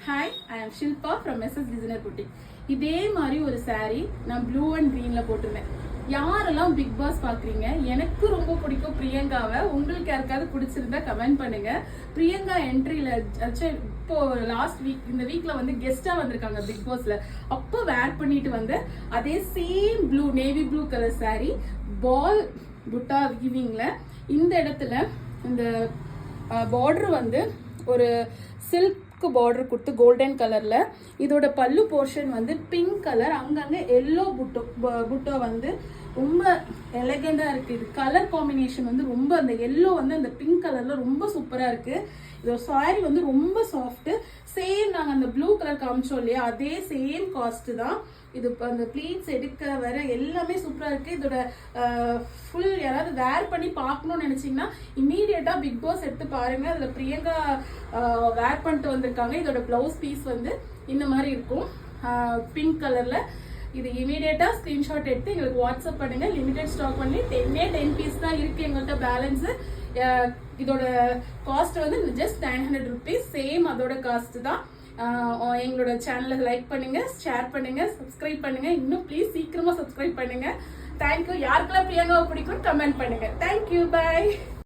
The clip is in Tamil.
ஹாய், ஐ ஆம் Shilpa from SS designer boutique. இதே மாதிரி ஒரு saree நான் ப்ளூ அண்ட் க்ரீன்ல போட்டிருந்தேன். யாரெல்லாம் பிக் பாஸ் பாக்குறீங்க? எனக்கு ரொம்ப பிடிக்கும் பிரியங்காவை. உங்களுக்கு யாருக்காவது பிடிச்சிருந்தா கமெண்ட் பண்ணுங்க. பிரியங்கா என்ட்ரியில இப்போ லாஸ்ட் வீக் இந்த வீக்ல வந்து கெஸ்டா வந்திருக்காங்க பிக் பாஸ்ல. அப்போ வேர் பண்ணிட்டு வந்து அதே same blue navy blue colour saree பால் புட்டா வீவிங்ல இந்த இடத்துல இந்த பார்டர் வந்து ஒரு சில்க் பார்டர் கொடுத்து கோல்டன் கலர்ல, இதோட பல்லு போர்ஷன் வந்து பிங்க் கலர், அங்கங்க எல்லோ புட்டோ வந்து ரொம்ப எலகண்டா இருக்கு. இது கலர் காம்பினேஷன் வந்து ரொம்ப அந்த எல்லோ வந்து அந்த பிங்க் கலர்ல ரொம்ப சூப்பரா இருக்கு. இதோட சாரி வந்து ரொம்ப சாஃப்ட். சேம் நாங்க அந்த ப்ளூ கலர் காமிச்சோம் இல்லையா, அதே சேம் காஸ்ட் தான். இது அந்த ப்ளீட்ஸ் எடுக்க வர எல்லாமே சூப்பரா இருக்கு. இதோட ஃபுல் யாராவது வேர் பண்ணி பார்க்கணும்னு நினைச்சீங்கன்னா இமீடியட்டா பிக் பாஸ் எடுத்து பாருங்க. அதுல பிரியங்கா வேர் பண்ணிட்டு வந்திருக்காங்க. இதோட பிளவுஸ் பீஸ் வந்து இந்த மாதிரி இருக்கும் பிங்க் கலர்ல. இது இமீடியட்டா ஸ்கிரீன்ஷாட் எடுத்து எங்களுக்கு வாட்ஸ்அப் பண்ணுங்க. லிமிடெட் ஸ்டாக் பண்ணி 10 பீஸ் தான் இருக்கு எங்கள்கிட்ட பேலன்ஸ். இதோட காஸ்ட் வந்து ஜஸ்ட் 900 rupees. சேம் அதோட காஸ்ட் தான். எங்களோட சேனலை லைக் பண்ணுங்க, ஷேர் பண்ணுங்க, சப்ஸ்கிரைப் பண்ணுங்க. இன்னும் ப்ளீஸ் சீக்கிரமா சப்ஸ்கிரைப் பண்ணுங்க. தேங்க்யூ. யாருக்கெல்லாம் பிரியங்காவை பிடிக்கும் கமெண்ட் பண்ணுங்க. Thank you, by.